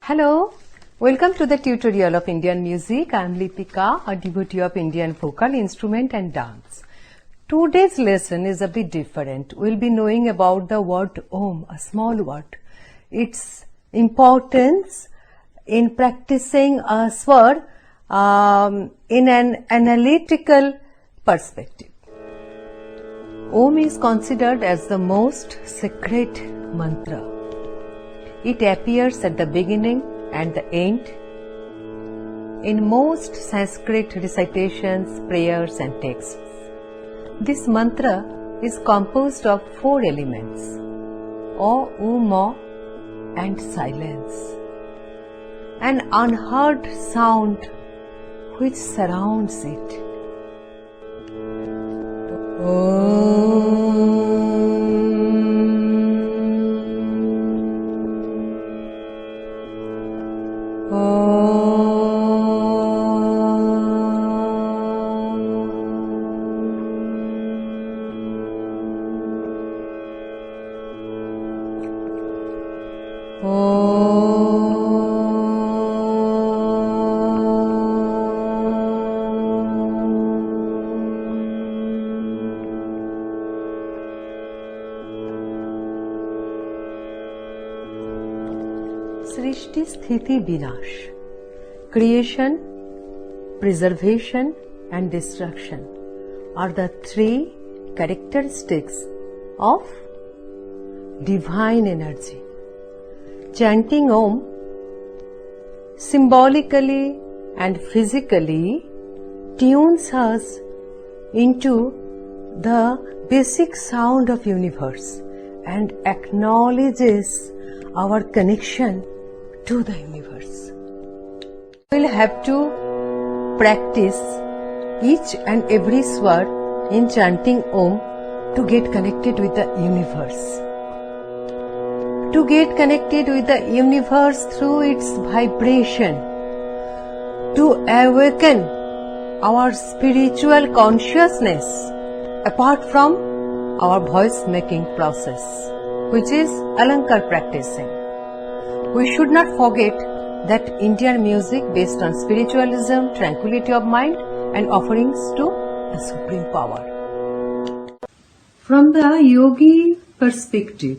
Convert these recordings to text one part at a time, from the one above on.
Hello, welcome to the tutorial of Indian music. I am Lipika, a devotee of Indian vocal instrument and dance. Today's lesson is a bit different. We'll be knowing about the word Om, a small word. Its importance in practicing a swar in an analytical perspective. Om is considered as the most sacred mantra. It appears at the beginning and the end in most Sanskrit recitations, prayers and texts. This mantra is composed of 4 elements: O, U, Ma and silence. An unheard sound which surrounds it. Srishti Sthiti Vinash. Creation, preservation and destruction are the 3 characteristics of divine energy. Chanting Om symbolically and physically tunes us into the basic sound of universe and acknowledges our connection to the universe. We'll have to practice each and every swar in chanting Om to get connected with the universe. To get connected with the universe through its vibration, to awaken our spiritual consciousness apart from our voice making process, which is Alankar practicing. We should not forget that Indian music based on spiritualism, tranquility of mind and offerings to the Supreme Power. From the yogi perspective,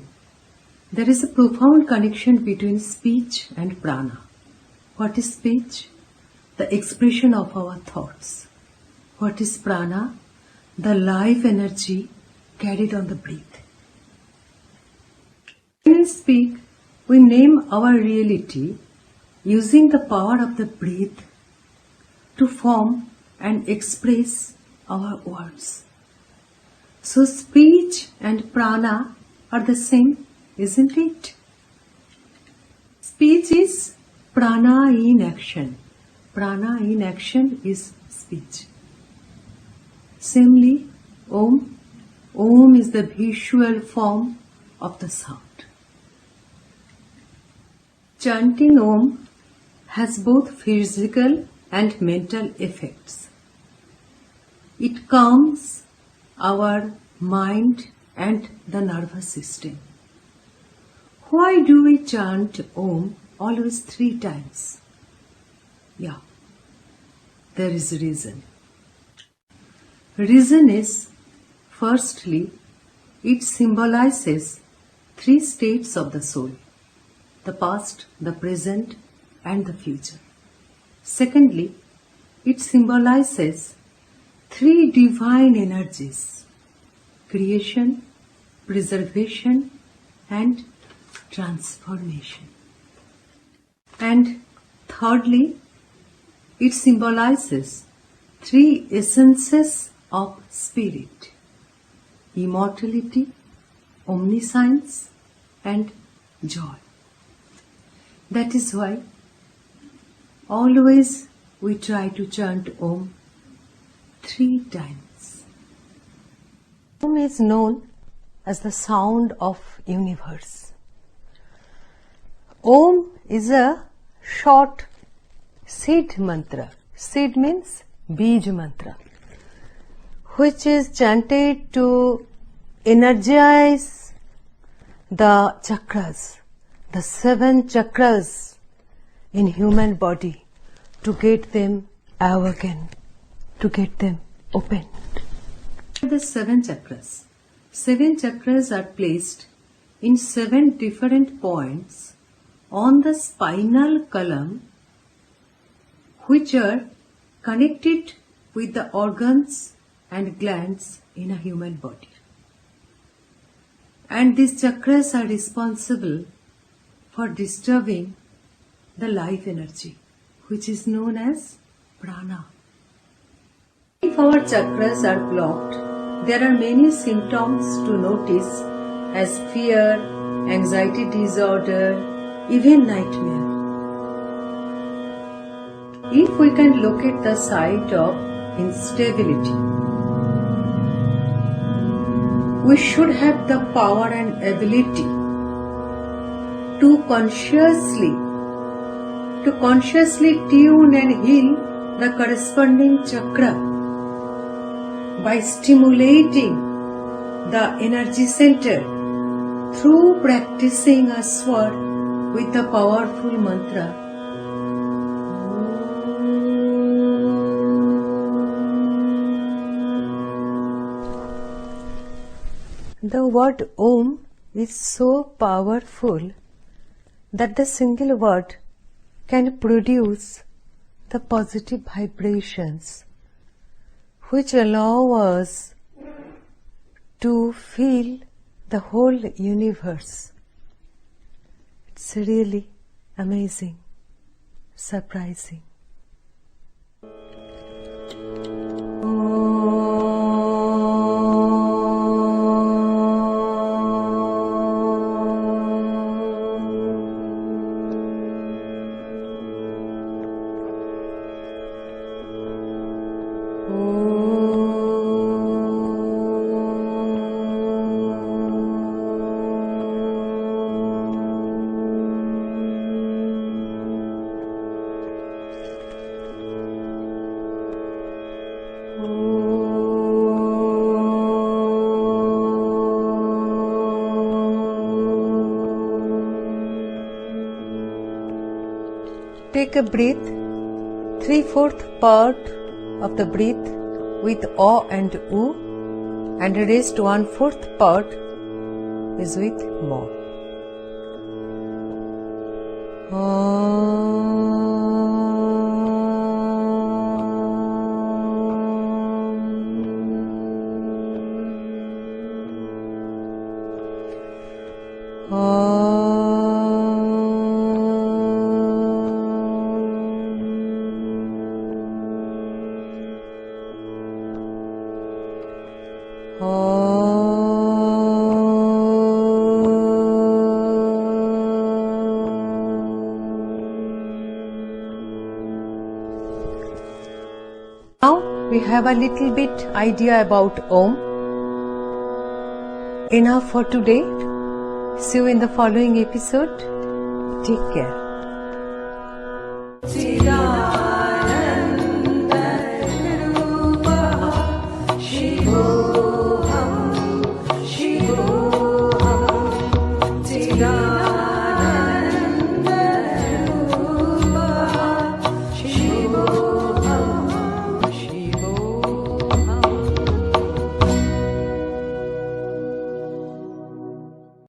there is a profound connection between speech and prana. What is speech? The expression of our thoughts. What is prana? The life energy carried on the breath. When we speak, we name our reality using the power of the breath to form and express our words. So speech and prana are the same, isn't it? Speech is prana in action. Prana in action is speech. Similarly, Om. Om is the visual form of the sound. Chanting Om has both physical and mental effects. It calms our mind and the nervous system. Why do we chant Om always 3 times? Yeah, there is a reason. Reason is, firstly, it symbolizes 3 states of the soul: the past, the present and the future. Secondly, it symbolizes 3 divine energies: creation, preservation and transformation. And thirdly, it symbolizes 3 essences of spirit: immortality, omniscience and joy. That is why always we try to chant Om 3 times. Om is known as the sound of universe. Om is a short seed mantra. Seed means Bij mantra, which is chanted to energize the chakras, the 7 chakras in human body, to get them awakened, to get them opened. The 7 chakras. 7 chakras are placed in 7 different points on the spinal column, which are connected with the organs and glands in a human body. And these chakras are responsible for disturbing the life energy, which is known as prana. If our chakras are blocked, there are many symptoms to notice, as fear, anxiety disorder, even nightmare. If we can locate the site of instability, we should have the power and ability to consciously tune and heal the corresponding chakra by stimulating the energy center through practicing a swar with the powerful mantra. The word Om is so powerful that the single word can produce the positive vibrations which allow us to feel the whole universe. It's really amazing, surprising. Take a breath, 3/4 part of the breath with A and U, and the rest 1/4 part is with Ma. Now we have a little bit idea about Om. Enough for today. See you in the following episode. Take care. Shivoham, Shivoham, Shivoham,